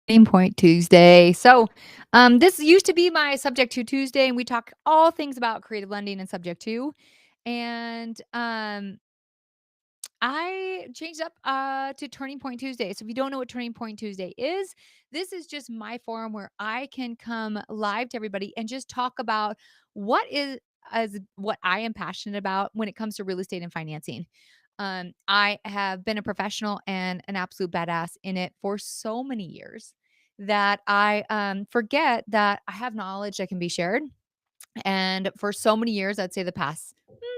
Turning Point Tuesday. This used to be my Subject to Tuesday, and we talk all things about creative lending and Subject to. And I changed up to Turning Point Tuesday. So if you don't know what Turning Point Tuesday is, this is just my forum where I can come live to everybody and just talk about what is as what I am passionate about when it comes to real estate and financing. I have been a professional and an absolute badass in it for so many years that I forget that I have knowledge that can be shared. And for so many years, I'd say the past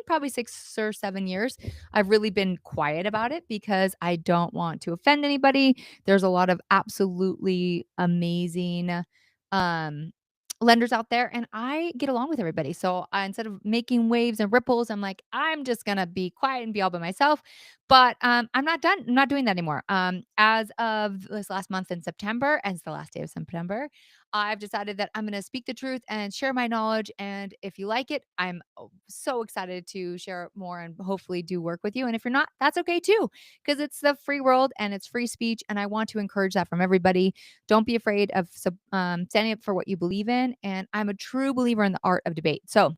probably 6 or 7 years, I've really been quiet about it because I don't want to offend anybody. There's a lot of absolutely amazing um, lenders out there, and I get along with everybody. So instead of making waves and ripples, I'm like, I'm just gonna be quiet and be all by myself. But I'm not done. I'm not doing that anymore. As of this last month in September, and it's the last day of September, I've decided that I'm going to speak the truth and share my knowledge. And if you like it, I'm so excited to share more and hopefully do work with you. And if you're not, that's okay too, because it's the free world and it's free speech. And I want to encourage that from everybody. Don't be afraid of standing up for what you believe in. And I'm a true believer in the art of debate. So,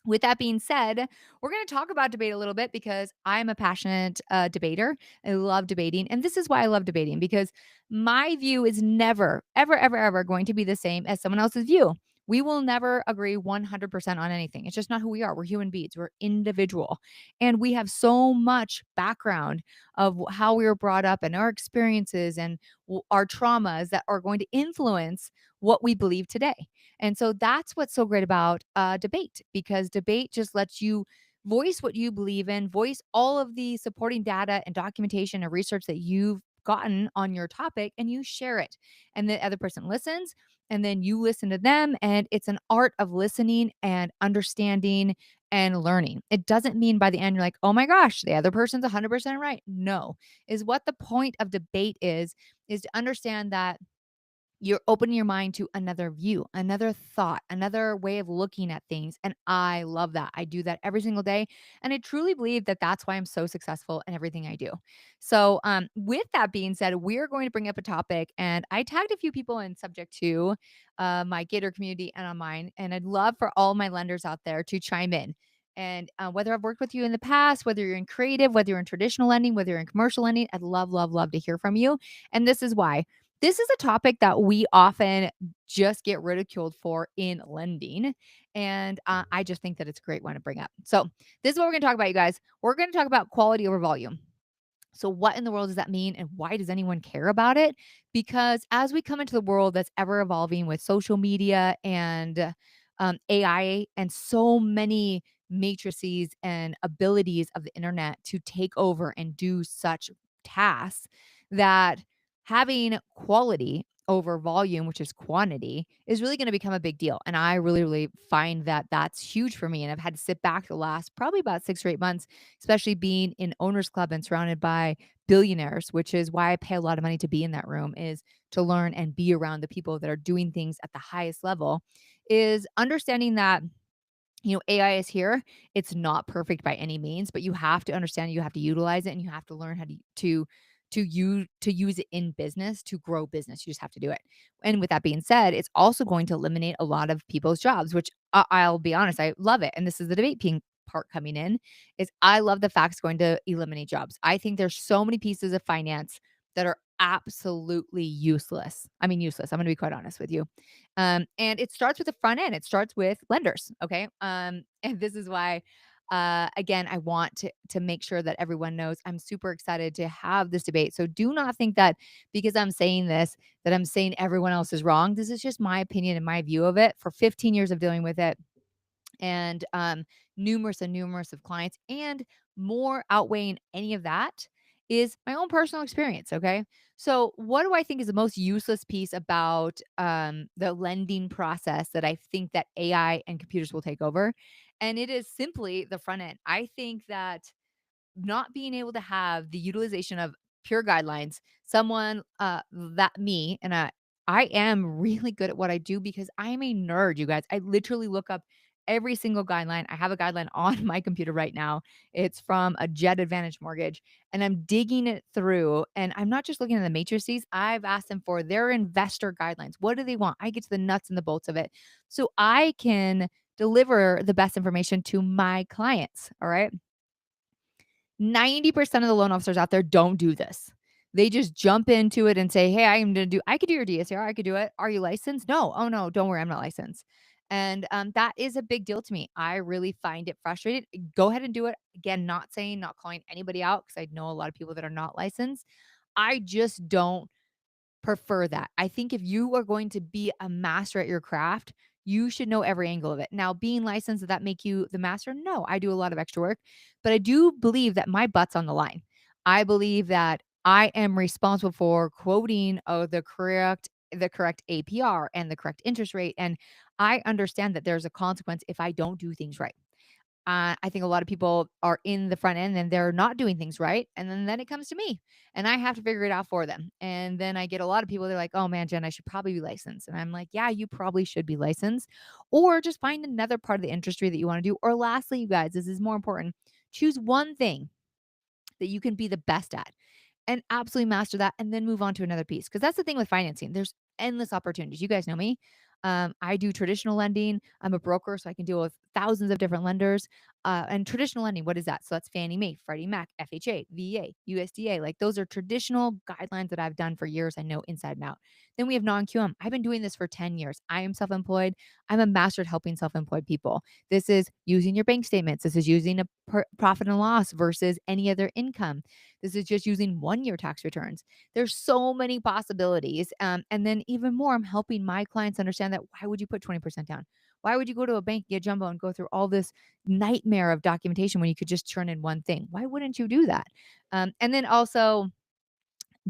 with that being said, we're going to talk about debate a little bit because I'm a passionate debater. I love debating. And this is why I love debating because my view is never, ever, ever, ever going to be the same as someone else's view. We will never agree 100% on anything. It's just not who we are. We're human beings, we're individual. And we have so much background of how we were brought up and our experiences and our traumas that are going to influence what we believe today. And so that's what's so great about debate because debate just lets you voice what you believe in, voice all of the supporting data and documentation and research that you've gotten on your topic, and you share it. And the other person listens, and then you listen to them. And it's an art of listening and understanding and learning. It doesn't mean by the end you're like, oh my gosh, the other person's 100% right. No, is what the point of debate is to understand that you're opening your mind to another view, another thought, another way of looking at things. And I love that. I do that every single day. And I truly believe that that's why I'm so successful in everything I do. So, with that being said, we're going to bring up a topic. And I tagged a few people in Subject to my Gator community and on mine. And I'd love for all my lenders out there to chime in. And whether I've worked with you in the past, whether you're in creative, whether you're in traditional lending, whether you're in commercial lending, I'd love, love, love to hear from you. And this is why. This is a topic that we often just get ridiculed for in lending. And I just think that it's a great one to bring up. So, this is what we're going to talk about, you guys. We're going to talk about quality over volume. So, what in the world does that mean? And why does anyone care about it? Because as we come into the world that's ever evolving with social media and AI and so many matrices and abilities of the internet to take over and do such tasks, that having quality over volume, which is quantity, is really going to become a big deal. And I really, really find that that's huge for me. And I've had to sit back the last probably about 6 or 8 months, especially being in owners club and surrounded by billionaires, which is why I pay a lot of money to be in that room, is to learn and be around the people that are doing things at the highest level, is understanding that AI is here. It's not perfect by any means, but you have to understand, you have to utilize it, and you have to learn how to use it in business to grow business. You just have to do it. And with that being said, it's also going to eliminate a lot of people's jobs, which I'll be honest, I love it. And this is the debate part coming in, is I love the fact it's going to eliminate jobs. I think there's so many pieces of finance that are absolutely useless. I mean, useless. I'm going to be quite honest with you. And it starts with the front end. It starts with lenders. Okay. And this is why, again, I want to make sure that everyone knows I'm super excited to have this debate. So do not think that because I'm saying this, that I'm saying everyone else is wrong. This is just my opinion and my view of it for 15 years of dealing with it, and numerous and numerous of clients, and more outweighing any of that is my own personal experience. Okay, so what do I think is the most useless piece about the lending process that I think that AI and computers will take over? And it is simply the front end. I think that not being able to have the utilization of pure guidelines, someone that me and I am really good at what I do because I am a nerd, you guys. I literally look up every single guideline. I have a guideline on my computer right now. It's from a Jet Advantage mortgage, and I'm digging it through. And I'm not just looking at the matrices, I've asked them for their investor guidelines. What do they want? I get to the nuts and the bolts of it. So I can deliver the best information to my clients. All right. 90% of the loan officers out there don't do this. They just jump into it and say, "Hey, I could do your DSCR. I could do it. Are you licensed? No. Oh no, don't worry, I'm not licensed." And that is a big deal to me. I really find it frustrating. Go ahead and do it. Again, not saying, not calling anybody out because I know a lot of people that are not licensed. I just don't prefer that. I think if you are going to be a master at your craft, you should know every angle of it. Now, being licensed, does that make you the master? No, I do a lot of extra work, but I do believe that my butt's on the line. I believe that I am responsible for quoting the correct APR and the correct interest rate. And I understand that there's a consequence if I don't do things right. I think a lot of people are in the front end and they're not doing things right. And then it comes to me and I have to figure it out for them. And then I get a lot of people, they're like, oh man, Jen, I should probably be licensed. And I'm like, yeah, you probably should be licensed or just find another part of the industry that you want to do. Or lastly, you guys, this is more important. Choose one thing that you can be the best at and absolutely master that and then move on to another piece. Because that's the thing with financing. There's endless opportunities. You guys know me. I do traditional lending. I'm a broker, so I can deal with thousands of different lenders. And traditional lending, what is that? So that's Fannie Mae, Freddie Mac, FHA, VA, USDA. Like those are traditional guidelines that I've done for years. I know inside and out. Then we have non QM. I've been doing this for 10 years. I am self employed. I'm a master at helping self employed people. This is using your bank statements. This is using a profit and loss versus any other income. This is just using 1 year tax returns. There's so many possibilities. And then even more, I'm helping my clients understand that why would you put 20% down? Why would you go to a bank, get jumbo, and go through all this nightmare of documentation when you could just turn in one thing? Why wouldn't you do that? And then also,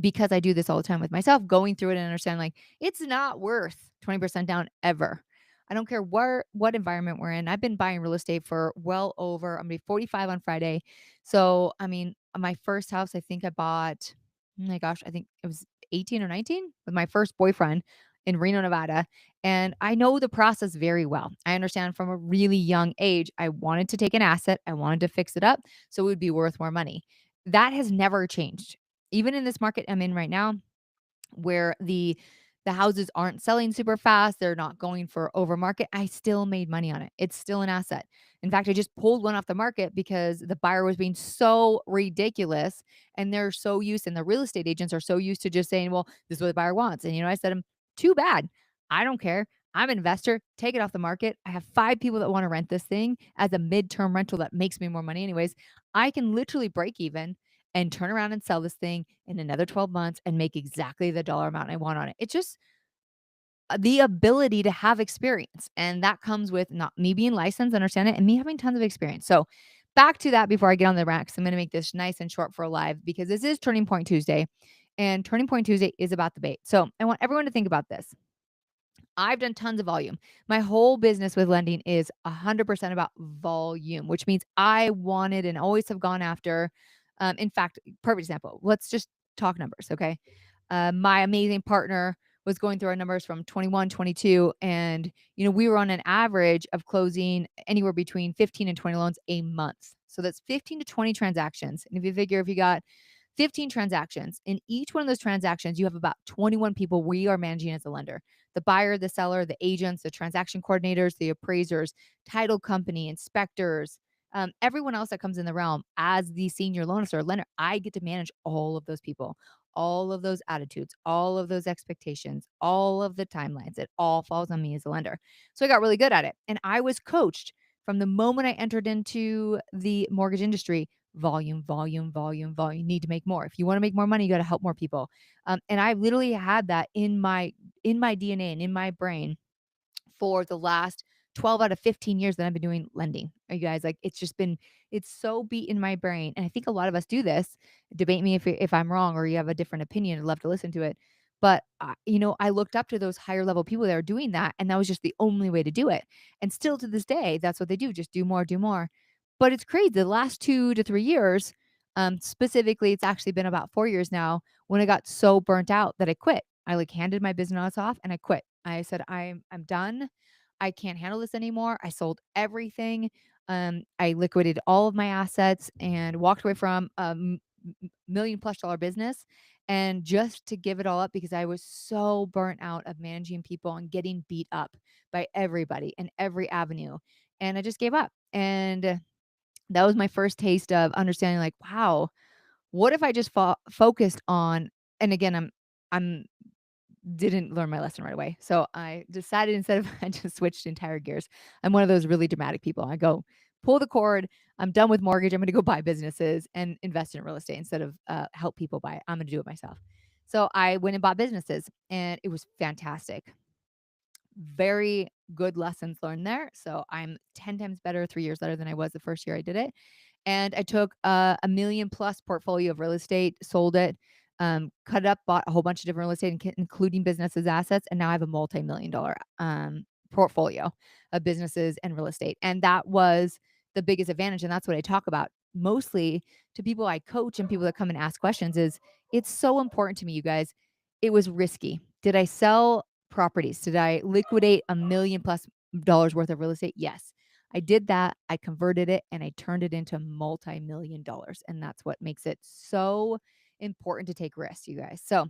because I do this all the time with myself, going through it and understanding like it's not worth 20% down ever. I don't care what environment we're in. I've been buying real estate for well over, I'm gonna be 45 on Friday. So I mean, my first house, I think I bought, oh my gosh, I think it was 18 or 19 with my first boyfriend in Reno, Nevada. And I know the process very well. I understand from a really young age, I wanted to take an asset, I wanted to fix it up so it would be worth more money. That has never changed even in this market I'm in right now, where the houses aren't selling super fast, they're not going for over market, I still made money on it. It's still an asset. In fact, I just pulled one off the market because the buyer was being so ridiculous and they're so used and the real estate agents are so used to just saying, "Well, this is what the buyer wants." And I said to 'em, "Too bad. I don't care. I'm an investor. Take it off the market. I have 5 people that want to rent this thing as a midterm rental that makes me more money anyways. I can literally break even and turn around and sell this thing in another 12 months and make exactly the dollar amount I want on it." It's just the ability to have experience. And that comes with not me being licensed, understand it, and me having tons of experience. So back to that before I get on the racks, I'm going to make this nice and short for a live because this is Turning Point Tuesday. And Turning Point Tuesday is about the bait. So I want everyone to think about this. I've done tons of volume. My whole business with lending is 100% about volume, which means I wanted and always have gone after. In fact, perfect example. Let's just talk numbers, okay? My amazing partner was going through our numbers from 21, 22, and we were on an average of closing anywhere between 15 and 20 loans a month. So that's 15 to 20 transactions. And if you figure if you got 15 transactions. In each one of those transactions, you have about 21 people we are managing as a lender: the buyer, the seller, the agents, the transaction coordinators, the appraisers, title company, inspectors, everyone else that comes in the realm as the senior loan officer or lender. I get to manage all of those people, all of those attitudes, all of those expectations, all of the timelines. It all falls on me as a lender. So I got really good at it. And I was coached from the moment I entered into the mortgage industry: volume, volume, volume, volume. You need to make more. If you want to make more money, you got to help more people. And I literally had that in my DNA and in my brain for the last 12 out of 15 years that I've been doing lending. You guys, like it's so beat in my brain. And I think a lot of us do this. Debate me if I'm wrong or you have a different opinion. I'd love to listen to it. But I looked up to those higher level people that are doing that, and that was just the only way to do it. And still to this day, that's what they do: just do more, do more. But it's crazy. The last 2 to 3 years, specifically, it's actually been about 4 years now, when I got so burnt out that I quit. I like handed my business off and I quit. I said, I'm done. I can't handle this anymore. I sold everything. I liquidated all of my assets and walked away from million plus dollar business, and just to give it all up because I was so burnt out of managing people and getting beat up by everybody in every avenue. And I just gave up. And that was my first taste of understanding, like, wow, what if I just focused on, and again, I'm didn't learn my lesson right away. So I decided, instead of I just switched entire gears. I'm one of those really dramatic people. I go pull the cord. I'm done with mortgage. I'm going to go buy businesses and invest in real estate instead of help people buy it. I'm going to do it myself. So I went and bought businesses, and it was fantastic. Very good lessons learned there. So I'm 10 times better 3 years later than I was the first year I did it. And I took a million plus portfolio of real estate, sold it, cut it up, bought a whole bunch of different real estate, including businesses assets, and now I have a multi-million-dollar portfolio of businesses and real estate. And that was the biggest advantage, and that's what I talk about mostly to people I coach and people that come and ask questions. Is it's so important to me, you guys. It was risky. Did I sell properties? Did I liquidate a million plus dollars worth of real estate? Yes. I did that, I converted it, and I turned it into multi-million dollars, and that's what makes it so important to take risks, you guys. So,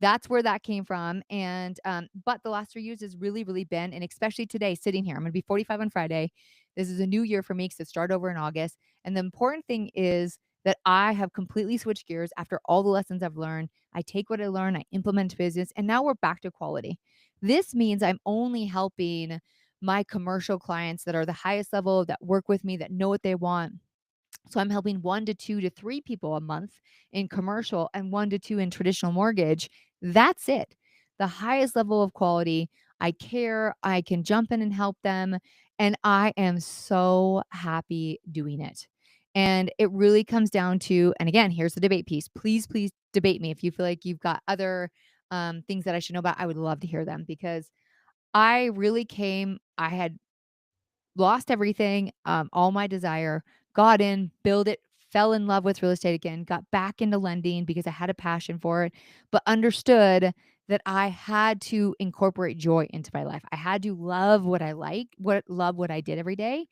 that's where that came from, and, but the last 3 years has really, really been, and especially today sitting here, I'm gonna be 45 on Friday. This is a new year for me 'cause it start over in August, and the important thing is that I have completely switched gears after all the lessons I've learned. I take what I learn, I implement business, and now we're back to quality. This means I'm only helping my commercial clients that are the highest level, that work with me, that know what they want. So I'm helping 1 to 2 to 3 people a month in commercial and 1 to 2 in traditional mortgage. That's it. The highest level of quality. I care, I can jump in and help them, and I am so happy doing it. And it really comes down to, and again, here's the debate piece. Please, please debate me if you feel like you've got other things that I should know about. I would love to hear them because I had lost everything, all my desire, got in, built it, fell in love with real estate again, got back into lending because I had a passion for it, but understood that I had to incorporate joy into my life. I had to love what I like, love what I did every day,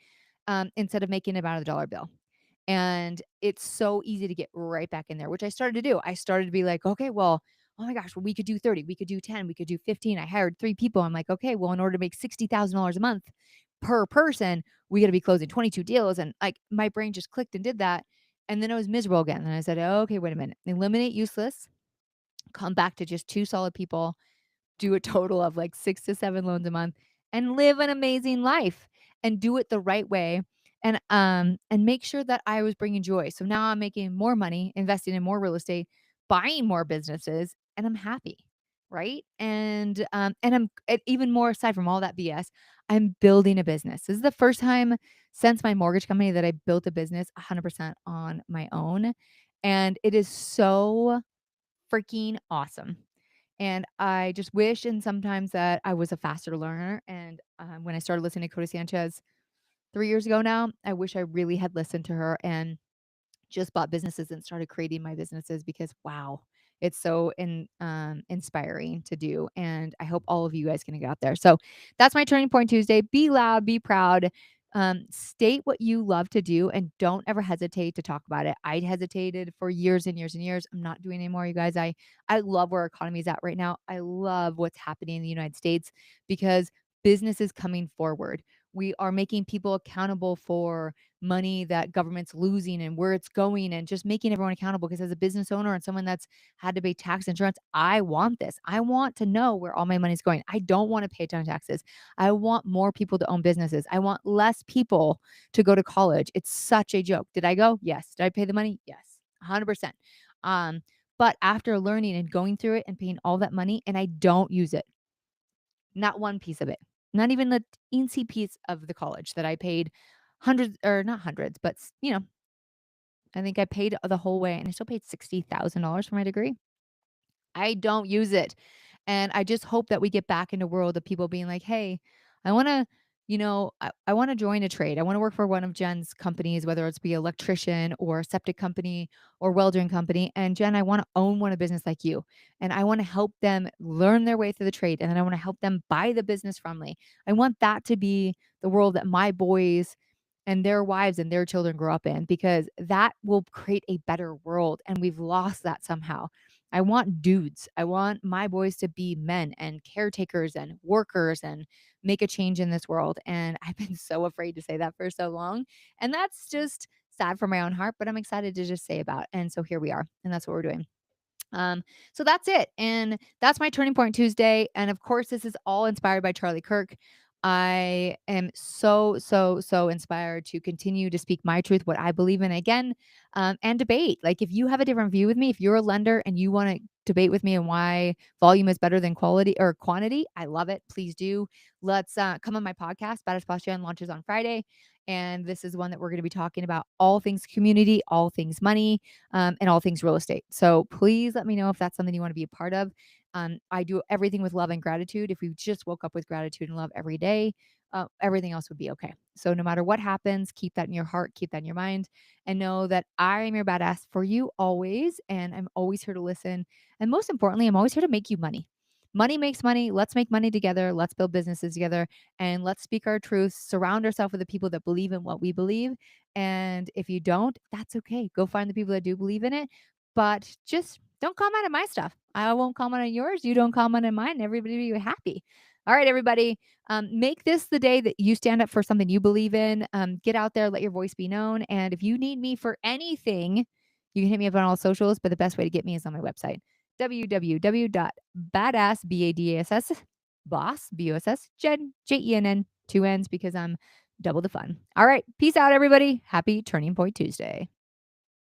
instead of making it about a dollar bill. And it's so easy to get right back in there, which I started to do. I started to be like, okay, well, oh my gosh, well, we could do 30, we could do 10, we could do 15. I hired 3 people. I'm like, okay, well, in order to make $60,000 a month per person, we got to be closing 22 deals. And like my brain just clicked and did that. And then I was miserable again. And I said, okay, wait a minute, eliminate useless, come back to just 2 solid people, do a total of like 6 to 7 loans a month, and live an amazing life and do it the right way, and make sure that I was bringing joy. So now I'm making more money, investing in more real estate, buying more businesses, and I'm happy, right? And even more, aside from all that BS, I'm building a business. This is the first time since my mortgage company that I built a business 100% on my own, and it is so freaking awesome. And I just wish, and sometimes, that I was a faster learner. And when I started listening to Cody Sanchez 3 years ago now, I wish I really had listened to her and just bought businesses and started creating my businesses because wow, it's so inspiring to do. And I hope all of you guys can get out there. So that's my Turning Point Tuesday. Be loud, be proud. State what you love to do and don't ever hesitate to talk about it. I hesitated for years and years and years. I'm not doing anymore, you guys. I love where our economy is at right now. I love what's happening in the United States because business is coming forward. We are making people accountable for money that government's losing and where it's going, and just making everyone accountable, because as a business owner and someone that's had to pay tax insurance, I want this. I want to know where all my money's going. I don't want to pay a ton of taxes. I want more people to own businesses. I want less people to go to college. It's such a joke. Did I go? Yes. Did I pay the money? Yes. 100%. Um, but after learning and going through it and paying all that money, and I don't use it, not one piece of it. Not even the teensy piece of the college that I paid hundreds, or not hundreds, but I think I paid the whole way, and I still paid $60,000 for my degree. I don't use it. And I just hope that we get back in a world of people being like, "Hey, I wanna I want to join a trade. I want to work for one of Jen's companies, whether it's be electrician or septic company or welding company. And Jen, I want to own one a business like you. And I want to help them learn their way through the trade. And then I want to help them buy the business from me. I want that to be the world that my boys and their wives and their children grow up in, because that will create a better world. And we've lost that somehow. I want dudes. I want my boys to be men and caretakers and workers and make a change in this world. And I've been so afraid to say that for so long. And that's just sad for my own heart, but I'm excited to just say about. And so here we are. And that's what we're doing. Um, so that's it. And that's my Turning Point Tuesday. And of course, this is all inspired by Charlie Kirk. I am so, so, so inspired to continue to speak my truth, what I believe in again, and debate. Like, if you have a different view with me, if you're a lender and you want to debate with me and why volume is better than quality or quantity, I love it. Please do. Let's come on my podcast. Badass Boss Jen launches on Friday. And this is one that we're going to be talking about all things community, all things money, and all things real estate. So please let me know if that's something you want to be a part of. I do everything with love and gratitude. If we just woke up with gratitude and love every day, everything else would be okay. So no matter what happens, keep that in your heart, keep that in your mind, and know that I am your badass for you always. And I'm always here to listen. And most importantly, I'm always here to make you money. Money makes money. Let's make money together. Let's build businesses together and let's speak our truths. Surround ourselves with the people that believe in what we believe. And if you don't, that's okay. Go find the people that do believe in it, but just don't comment on my stuff. I won't comment on yours. You don't comment on mine. Everybody be happy. All right, everybody. Make this the day that you stand up for something you believe in. Get out there, let your voice be known. And if you need me for anything, you can hit me up on all socials. But the best way to get me is on my website, www.badass, B-A-D-A-S-S, boss, B-O-S-S, Jen, Jen, two N's, because I'm double the fun. All right. Peace out, everybody. Happy Turning Point Tuesday.